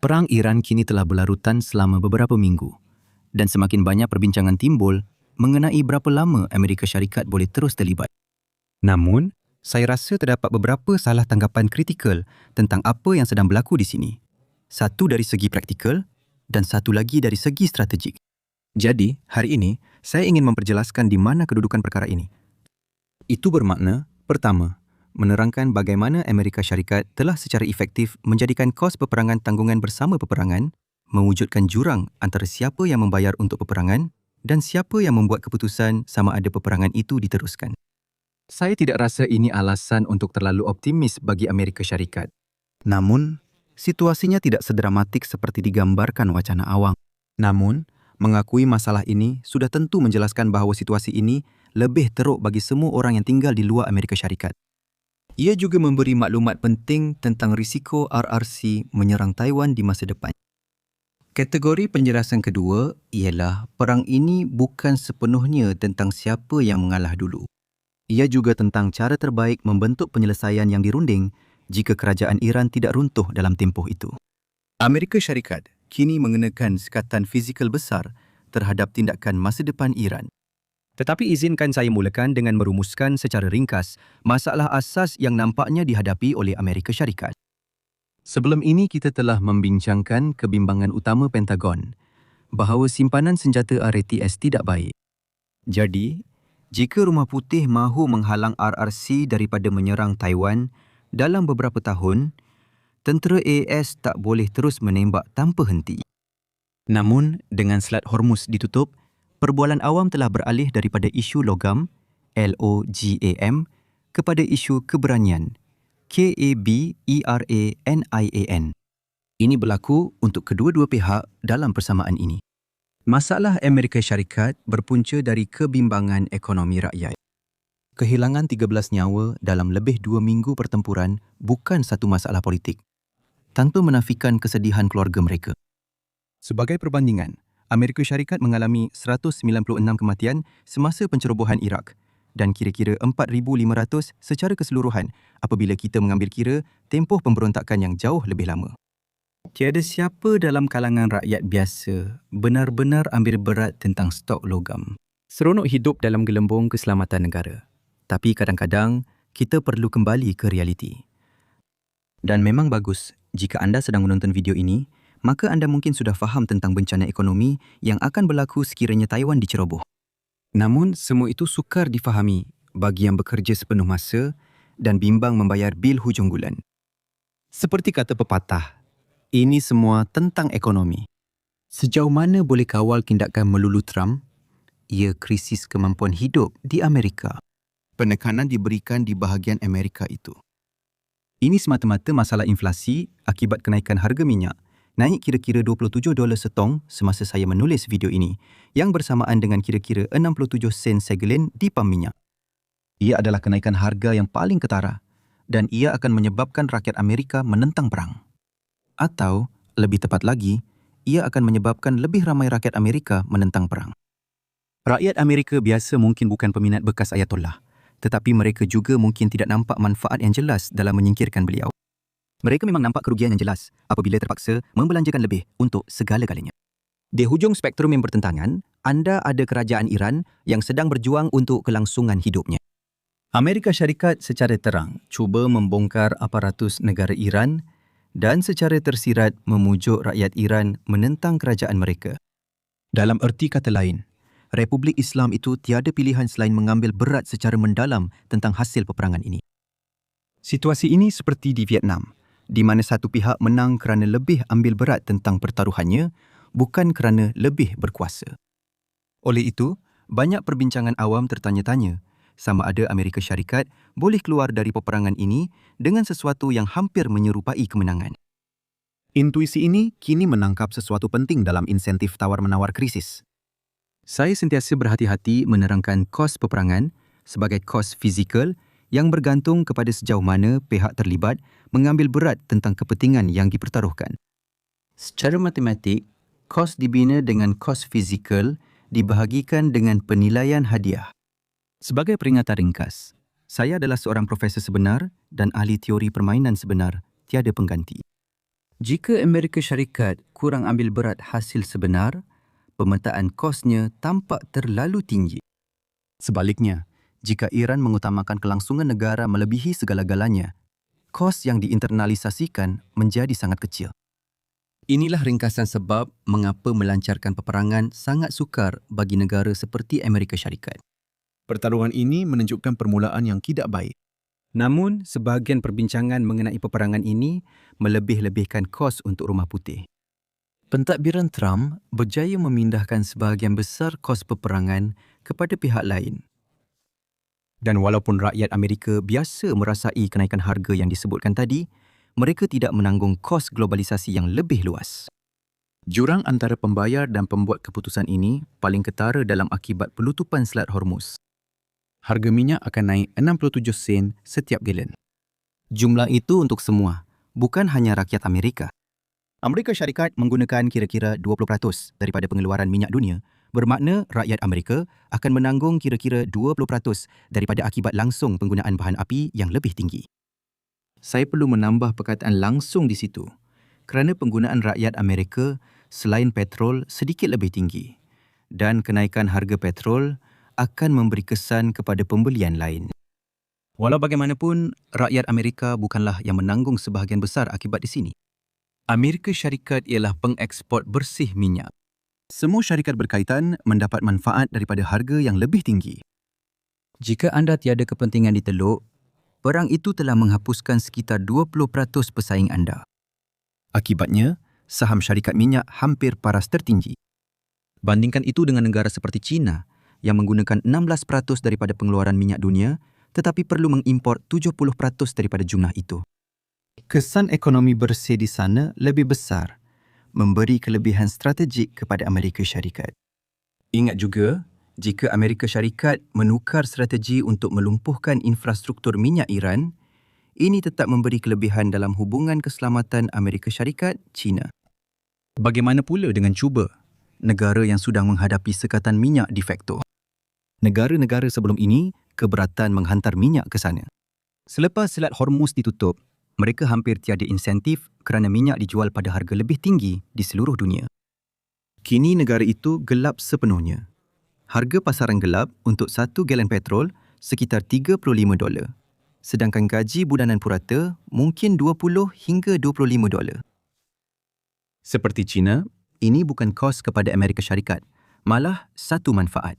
Perang Iran kini telah berlarutan selama beberapa minggu dan semakin banyak perbincangan timbul mengenai berapa lama Amerika Syarikat boleh terus terlibat. Namun, saya rasa terdapat beberapa salah tanggapan kritikal tentang apa yang sedang berlaku di sini. Satu dari segi praktikal dan satu lagi dari segi strategik. Jadi, hari ini saya ingin memperjelaskan di mana kedudukan perkara ini. Itu bermakna, pertama, menerangkan bagaimana Amerika Syarikat telah secara efektif menjadikan kos peperangan tanggungan bersama peperangan, mewujudkan jurang antara siapa yang membayar untuk peperangan dan siapa yang membuat keputusan sama ada peperangan itu diteruskan. Saya tidak rasa ini alasan untuk terlalu optimis bagi Amerika Syarikat. Namun, situasinya tidak sedramatik seperti digambarkan wacana awam. Namun, mengakui masalah ini sudah tentu menjelaskan bahawa situasi ini lebih teruk bagi semua orang yang tinggal di luar Amerika Syarikat. Ia juga memberi maklumat penting tentang risiko RRC menyerang Taiwan di masa depan. Kategori penjelasan kedua ialah perang ini bukan sepenuhnya tentang siapa yang mengalah dulu. Ia juga tentang cara terbaik membentuk penyelesaian yang dirunding jika kerajaan Iran tidak runtuh dalam tempoh itu. Amerika Syarikat kini mengenakan sekatan fizikal besar terhadap tindakan masa depan Iran. Tetapi izinkan saya mulakan dengan merumuskan secara ringkas masalah asas yang nampaknya dihadapi oleh Amerika Syarikat. Sebelum ini kita telah membincangkan kebimbangan utama Pentagon bahawa simpanan senjata RATS tidak baik. Jadi, jika Rumah Putih mahu menghalang RRC daripada menyerang Taiwan dalam beberapa tahun, tentera AS tak boleh terus menembak tanpa henti. Namun, dengan Selat Hormuz ditutup, perbualan awam telah beralih daripada isu logam, LOGAM, kepada isu keberanian, KABERANIAN. Ini berlaku untuk kedua-dua pihak dalam persamaan ini. Masalah Amerika Syarikat berpunca dari kebimbangan ekonomi rakyat. Kehilangan 13 nyawa dalam lebih 2 minggu pertempuran bukan satu masalah politik, tanpa menafikan kesedihan keluarga mereka. Sebagai perbandingan, Amerika Syarikat mengalami 196 kematian semasa pencerobohan Iraq dan kira-kira 4,500 secara keseluruhan apabila kita mengambil kira tempoh pemberontakan yang jauh lebih lama. Tiada siapa dalam kalangan rakyat biasa benar-benar ambil berat tentang stok logam. Seronok hidup dalam gelembung keselamatan negara. Tapi kadang-kadang kita perlu kembali ke realiti. Dan memang bagus jika anda sedang menonton video ini, maka anda mungkin sudah faham tentang bencana ekonomi yang akan berlaku sekiranya Taiwan diceroboh. Namun, semua itu sukar difahami bagi yang bekerja sepenuh masa dan bimbang membayar bil hujung bulan. Seperti kata pepatah, ini semua tentang ekonomi. Sejauh mana boleh kawal tindakan melulu Trump? Ia krisis kemampuan hidup di Amerika. Penekanan diberikan di bahagian Amerika itu. Ini semata-mata masalah inflasi akibat kenaikan harga minyak naik kira-kira $27 setong semasa saya menulis video ini, yang bersamaan dengan kira-kira 67 sen segelin di pam minyak. Ia adalah kenaikan harga yang paling ketara dan ia akan menyebabkan rakyat Amerika menentang perang. Atau, lebih tepat lagi, ia akan menyebabkan lebih ramai rakyat Amerika menentang perang. Rakyat Amerika biasa mungkin bukan peminat bekas Ayatollah, tetapi mereka juga mungkin tidak nampak manfaat yang jelas dalam menyingkirkan beliau. Mereka memang nampak kerugian yang jelas apabila terpaksa membelanjakan lebih untuk segala-galanya. Di hujung spektrum yang bertentangan, anda ada kerajaan Iran yang sedang berjuang untuk kelangsungan hidupnya. Amerika Syarikat secara terang cuba membongkar aparatus negara Iran dan secara tersirat memujuk rakyat Iran menentang kerajaan mereka. Dalam erti kata lain, Republik Islam itu tiada pilihan selain mengambil berat secara mendalam tentang hasil peperangan ini. Situasi ini seperti di Vietnam, di mana satu pihak menang kerana lebih ambil berat tentang pertaruhannya, bukan kerana lebih berkuasa. Oleh itu, banyak perbincangan awam tertanya-tanya sama ada Amerika Syarikat boleh keluar dari peperangan ini dengan sesuatu yang hampir menyerupai kemenangan. Intuisi ini kini menangkap sesuatu penting dalam insentif tawar-menawar krisis. Saya sentiasa berhati-hati menerangkan kos peperangan sebagai kos fizikal yang bergantung kepada sejauh mana pihak terlibat mengambil berat tentang kepentingan yang dipertaruhkan. Secara matematik, kos dibina dengan kos fizikal dibahagikan dengan penilaian hadiah. Sebagai peringatan ringkas, saya adalah seorang profesor sebenar dan ahli teori permainan sebenar, tiada pengganti. Jika Amerika Syarikat kurang ambil berat hasil sebenar, pemetaan kosnya tampak terlalu tinggi. Sebaliknya, jika Iran mengutamakan kelangsungan negara melebihi segala-galanya, kos yang diinternalisasikan menjadi sangat kecil. Inilah ringkasan sebab mengapa melancarkan peperangan sangat sukar bagi negara seperti Amerika Syarikat. Pertarungan ini menunjukkan permulaan yang tidak baik. Namun, sebahagian perbincangan mengenai peperangan ini melebih-lebihkan kos untuk Rumah Putih. Pentadbiran Trump berjaya memindahkan sebahagian besar kos peperangan kepada pihak lain. Dan walaupun rakyat Amerika biasa merasai kenaikan harga yang disebutkan tadi, mereka tidak menanggung kos globalisasi yang lebih luas. Jurang antara pembayar dan pembuat keputusan ini paling ketara dalam akibat penutupan Selat Hormuz. Harga minyak akan naik 67 sen setiap galen. Jumlah itu untuk semua, bukan hanya rakyat Amerika. Amerika Syarikat menggunakan kira-kira 20% daripada pengeluaran minyak dunia, bermakna rakyat Amerika akan menanggung kira-kira 20% daripada akibat langsung penggunaan bahan api yang lebih tinggi. Saya perlu menambah perkataan langsung di situ, kerana penggunaan rakyat Amerika selain petrol sedikit lebih tinggi dan kenaikan harga petrol akan memberi kesan kepada pembelian lain. Walau bagaimanapun, rakyat Amerika bukanlah yang menanggung sebahagian besar akibat di sini. Amerika Syarikat ialah pengeksport bersih minyak. Semua syarikat berkaitan mendapat manfaat daripada harga yang lebih tinggi. Jika anda tiada kepentingan di Teluk, perang itu telah menghapuskan sekitar 20% pesaing anda. Akibatnya, saham syarikat minyak hampir paras tertinggi. Bandingkan itu dengan negara seperti China yang menggunakan 16% daripada pengeluaran minyak dunia tetapi perlu mengimport 70% daripada jumlah itu. Kesan ekonomi bersih di sana lebih besar, memberi kelebihan strategik kepada Amerika Syarikat. Ingat juga, jika Amerika Syarikat menukar strategi untuk melumpuhkan infrastruktur minyak Iran, ini tetap memberi kelebihan dalam hubungan keselamatan Amerika Syarikat-China. Bagaimana pula dengan Cuba, negara yang sedang menghadapi sekatan minyak de facto? Negara-negara sebelum ini keberatan menghantar minyak ke sana. Selepas Selat Hormuz ditutup, mereka hampir tiada insentif kerana minyak dijual pada harga lebih tinggi di seluruh dunia. Kini negara itu gelap sepenuhnya. Harga pasaran gelap untuk 1 galen petrol sekitar $35, sedangkan gaji bulanan purata mungkin $20 hingga $25. Seperti China, ini bukan kos kepada Amerika Syarikat, malah satu manfaat.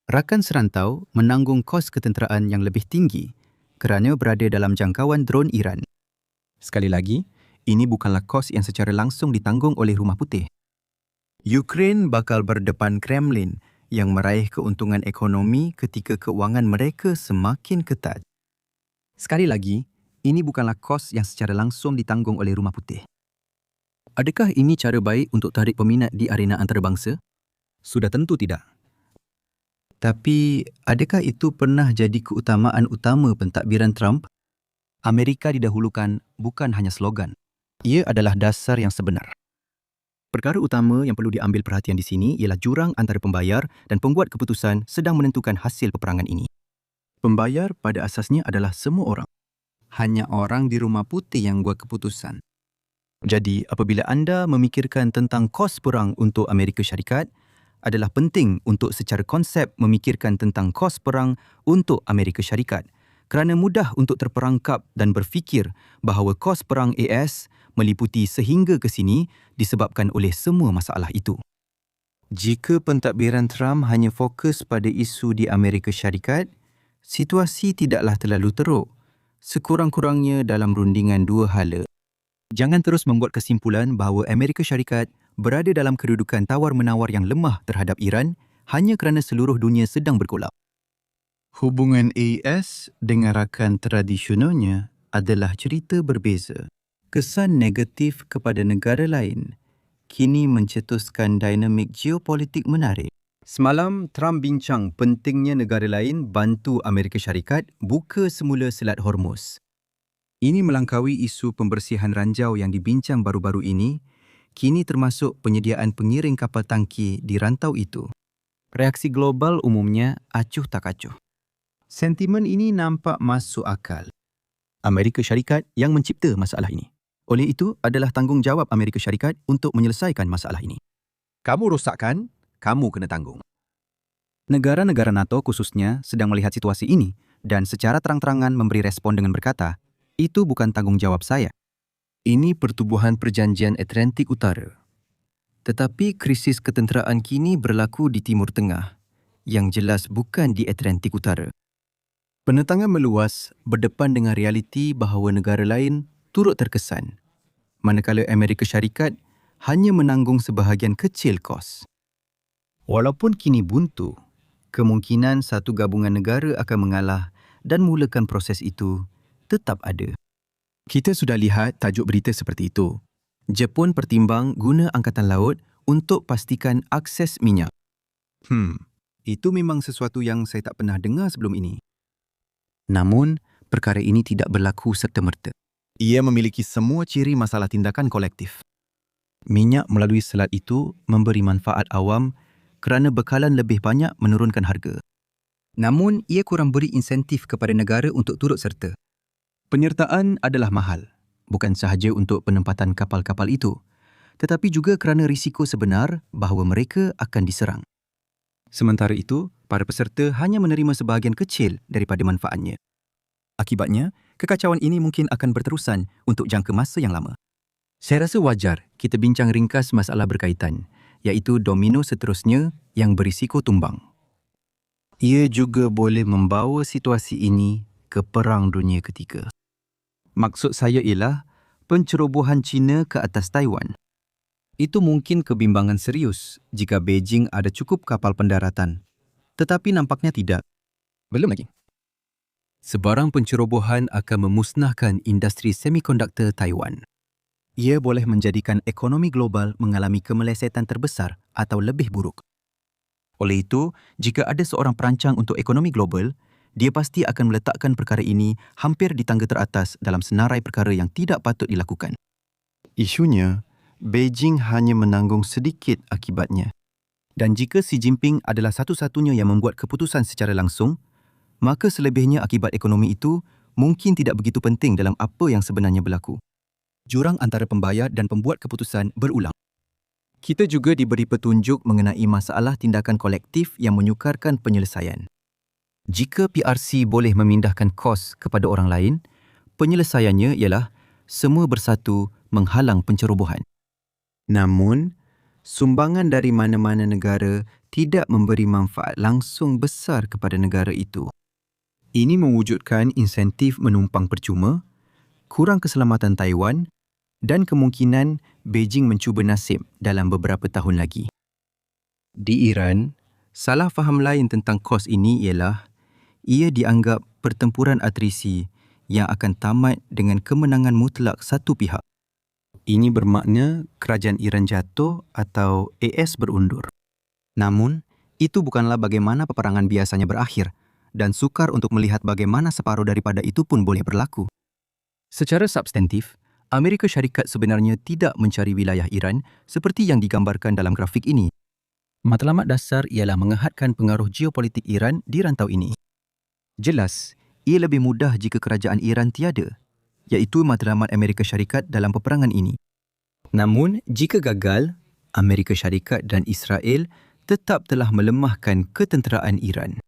Rakan serantau menanggung kos ketenteraan yang lebih tinggi kerana berada dalam jangkauan dron Iran. Sekali lagi, ini bukanlah kos yang secara langsung ditanggung oleh Rumah Putih. Ukraine bakal berdepan Kremlin yang meraih keuntungan ekonomi ketika keuangan mereka semakin ketat. Sekali lagi, ini bukanlah kos yang secara langsung ditanggung oleh Rumah Putih. Adakah ini cara baik untuk tarik peminat di arena antarabangsa? Sudah tentu tidak. Tapi, adakah itu pernah jadi keutamaan utama pentadbiran Trump? Amerika didahulukan bukan hanya slogan. Ia adalah dasar yang sebenar. Perkara utama yang perlu diambil perhatian di sini ialah jurang antara pembayar dan pembuat keputusan sedang menentukan hasil peperangan ini. Pembayar pada asasnya adalah semua orang. Hanya orang di Rumah Putih yang buat keputusan. Jadi, apabila anda memikirkan tentang kos perang untuk Amerika Syarikat, adalah penting untuk secara konsep memikirkan tentang kos perang untuk Amerika Syarikat kerana mudah untuk terperangkap dan berfikir bahawa kos perang AS meliputi sehingga ke sini disebabkan oleh semua masalah itu. Jika pentadbiran Trump hanya fokus pada isu di Amerika Syarikat, situasi tidaklah terlalu teruk, sekurang-kurangnya dalam rundingan dua hala. Jangan terus membuat kesimpulan bahawa Amerika Syarikat berada dalam kedudukan tawar-menawar yang lemah terhadap Iran hanya kerana seluruh dunia sedang berkolap. Hubungan AS dengan rakan tradisionalnya adalah cerita berbeza. Kesan negatif kepada negara lain kini mencetuskan dinamik geopolitik menarik. Semalam, Trump bincang pentingnya negara lain bantu Amerika Syarikat buka semula Selat Hormuz. Ini melangkaui isu pembersihan ranjau yang dibincang baru-baru ini, kini termasuk penyediaan pengiring kapal tangki di rantau itu. Reaksi global umumnya acuh tak acuh. Sentimen ini nampak masuk akal. Amerika Syarikat yang mencipta masalah ini. Oleh itu, adalah tanggungjawab Amerika Syarikat untuk menyelesaikan masalah ini. Kamu rosakkan, kamu kena tanggung. Negara-negara NATO khususnya sedang melihat situasi ini dan secara terang-terangan memberi respon dengan berkata, itu bukan tanggungjawab saya. Ini pertubuhan perjanjian Atlantik Utara. Tetapi krisis ketenteraan kini berlaku di Timur Tengah, yang jelas bukan di Atlantik Utara. Penetangan meluas berdepan dengan realiti bahawa negara lain turut terkesan, manakala Amerika Syarikat hanya menanggung sebahagian kecil kos. Walaupun kini buntu, kemungkinan satu gabungan negara akan mengalah dan mulakan proses itu tetap ada. Kita sudah lihat tajuk berita seperti itu. Jepun pertimbang guna angkatan laut untuk pastikan akses minyak. Itu memang sesuatu yang saya tak pernah dengar sebelum ini. Namun, perkara ini tidak berlaku serta-merta. Ia memiliki semua ciri masalah tindakan kolektif. Minyak melalui selat itu memberi manfaat awam kerana bekalan lebih banyak menurunkan harga. Namun, ia kurang beri insentif kepada negara untuk turut serta. Penyertaan adalah mahal, bukan sahaja untuk penempatan kapal-kapal itu, tetapi juga kerana risiko sebenar bahawa mereka akan diserang. Sementara itu, para peserta hanya menerima sebahagian kecil daripada manfaatnya. Akibatnya, kekacauan ini mungkin akan berterusan untuk jangka masa yang lama. Saya rasa wajar kita bincang ringkas masalah berkaitan, iaitu domino seterusnya yang berisiko tumbang. Ia juga boleh membawa situasi ini ke Perang Dunia Ketiga. Maksud saya ialah pencerobohan China ke atas Taiwan. Itu mungkin kebimbangan serius jika Beijing ada cukup kapal pendaratan. Tetapi nampaknya tidak. Belum lagi. Sebarang pencerobohan akan memusnahkan industri semikonduktor Taiwan. Ia boleh menjadikan ekonomi global mengalami kemelesetan terbesar atau lebih buruk. Oleh itu, jika ada seorang perancang untuk ekonomi global, dia pasti akan meletakkan perkara ini hampir di tangga teratas dalam senarai perkara yang tidak patut dilakukan. Isunya, Beijing hanya menanggung sedikit akibatnya. Dan jika Xi Jinping adalah satu-satunya yang membuat keputusan secara langsung, maka selebihnya akibat ekonomi itu mungkin tidak begitu penting dalam apa yang sebenarnya berlaku. Jurang antara pembayar dan pembuat keputusan berulang. Kita juga diberi petunjuk mengenai masalah tindakan kolektif yang menyukarkan penyelesaian. Jika PRC boleh memindahkan kos kepada orang lain, penyelesaiannya ialah semua bersatu menghalang pencerobohan. Namun, sumbangan dari mana-mana negara tidak memberi manfaat langsung besar kepada negara itu. Ini mewujudkan insentif menumpang percuma, kurang keselamatan Taiwan dan kemungkinan Beijing mencuba nasib dalam beberapa tahun lagi. Di Iran, salah faham lain tentang kos ini ialah ia dianggap pertempuran atrisi yang akan tamat dengan kemenangan mutlak satu pihak. Ini bermakna kerajaan Iran jatuh atau AS berundur. Namun, itu bukanlah bagaimana peperangan biasanya berakhir dan sukar untuk melihat bagaimana separuh daripada itu pun boleh berlaku. Secara substantif, Amerika Syarikat sebenarnya tidak mencari wilayah Iran seperti yang digambarkan dalam grafik ini. Matlamat dasar ialah mengehadkan pengaruh geopolitik Iran di rantau ini. Jelas, ia lebih mudah jika kerajaan Iran tiada, iaitu matlamat Amerika Syarikat dalam peperangan ini. Namun, jika gagal, Amerika Syarikat dan Israel tetap telah melemahkan ketenteraan Iran.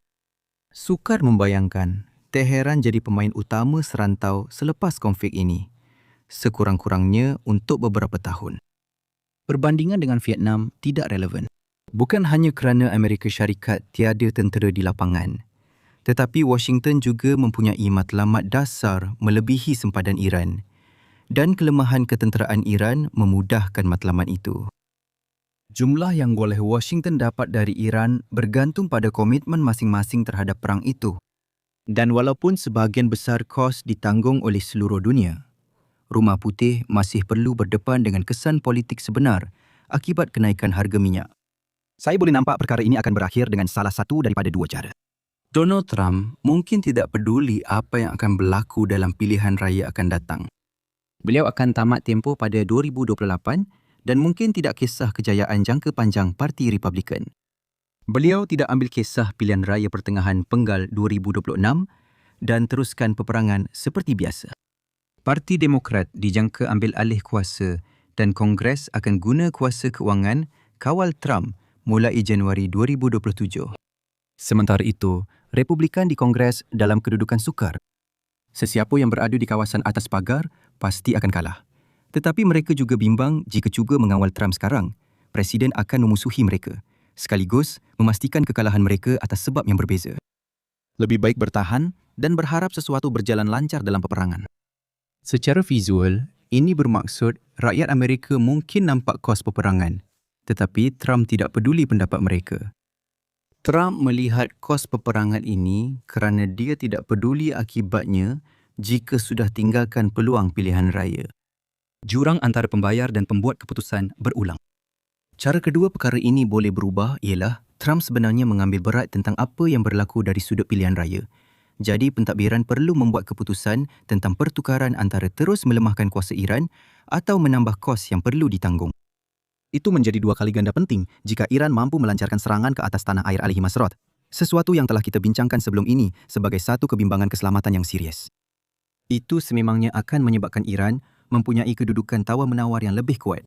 Sukar membayangkan Teheran jadi pemain utama serantau selepas konflik ini, sekurang-kurangnya untuk beberapa tahun. Perbandingan dengan Vietnam tidak relevan. Bukan hanya kerana Amerika Syarikat tiada tentera di lapangan, tetapi Washington juga mempunyai matlamat dasar melebihi sempadan Iran dan kelemahan ketenteraan Iran memudahkan matlamat itu. Jumlah yang boleh Washington dapat dari Iran bergantung pada komitmen masing-masing terhadap perang itu. Dan walaupun sebahagian besar kos ditanggung oleh seluruh dunia, Rumah Putih masih perlu berdepan dengan kesan politik sebenar akibat kenaikan harga minyak. Saya boleh nampak perkara ini akan berakhir dengan salah satu daripada dua cara. Donald Trump mungkin tidak peduli apa yang akan berlaku dalam pilihan raya akan datang. Beliau akan tamat tempoh pada 2028 dan mungkin tidak kisah kejayaan jangka panjang Parti Republikan. Beliau tidak ambil kisah pilihan raya pertengahan penggal 2026 dan teruskan peperangan seperti biasa. Parti Demokrat dijangka ambil alih kuasa dan Kongres akan guna kuasa kewangan kawal Trump mulai Januari 2027. Sementara itu, Republikan di Kongres dalam kedudukan sukar. Sesiapa yang beradu di kawasan atas pagar pasti akan kalah. Tetapi mereka juga bimbang jika cuba mengawal Trump sekarang, Presiden akan memusuhi mereka, sekaligus memastikan kekalahan mereka atas sebab yang berbeza. Lebih baik bertahan dan berharap sesuatu berjalan lancar dalam peperangan. Secara visual, ini bermaksud rakyat Amerika mungkin nampak kos peperangan, tetapi Trump tidak peduli pendapat mereka. Trump melihat kos peperangan ini kerana dia tidak peduli akibatnya jika sudah tinggalkan peluang pilihan raya. Jurang antara pembayar dan pembuat keputusan berulang. Cara kedua perkara ini boleh berubah ialah Trump sebenarnya mengambil berat tentang apa yang berlaku dari sudut pilihan raya. Jadi pentadbiran perlu membuat keputusan tentang pertukaran antara terus melemahkan kuasa Iran atau menambah kos yang perlu ditanggung. Itu menjadi dua kali ganda penting jika Iran mampu melancarkan serangan ke atas tanah air Alihi Masrot. Sesuatu yang telah kita bincangkan sebelum ini sebagai satu kebimbangan keselamatan yang serius. Itu sememangnya akan menyebabkan Iran mempunyai kedudukan tawar-menawar yang lebih kuat.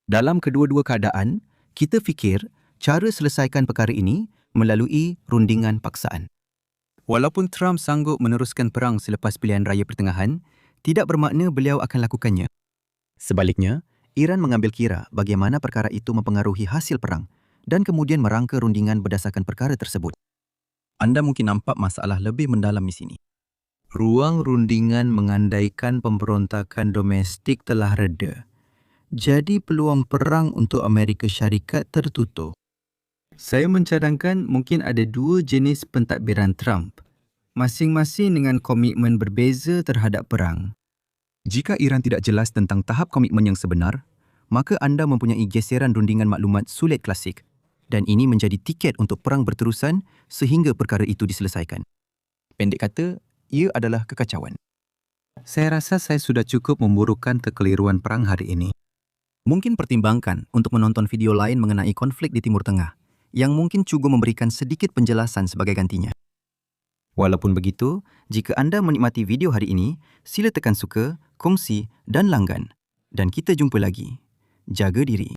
Dalam kedua-dua keadaan, kita fikir cara selesaikan perkara ini melalui rundingan paksaan. Walaupun Trump sanggup meneruskan perang selepas pilihan raya pertengahan, tidak bermakna beliau akan lakukannya. Sebaliknya, Iran mengambil kira bagaimana perkara itu mempengaruhi hasil perang dan kemudian merangka rundingan berdasarkan perkara tersebut. Anda mungkin nampak masalah lebih mendalam di sini. Ruang rundingan mengandaikan pemberontakan domestik telah reda. Jadi peluang perang untuk Amerika Syarikat tertutup. Saya mencadangkan mungkin ada dua jenis pentadbiran Trump, masing-masing dengan komitmen berbeza terhadap perang. Jika Iran tidak jelas tentang tahap komitmen yang sebenar, maka anda mempunyai geseran rundingan maklumat sulit klasik dan ini menjadi tiket untuk perang berterusan sehingga perkara itu diselesaikan. Pendek kata, ia adalah kekacauan. Saya rasa saya sudah cukup memburukan kekeliruan perang hari ini. Mungkin pertimbangkan untuk menonton video lain mengenai konflik di Timur Tengah yang mungkin juga memberikan sedikit penjelasan sebagai gantinya. Walaupun begitu, jika anda menikmati video hari ini, sila tekan suka, kongsi dan langgan. Dan kita jumpa lagi. Jaga diri.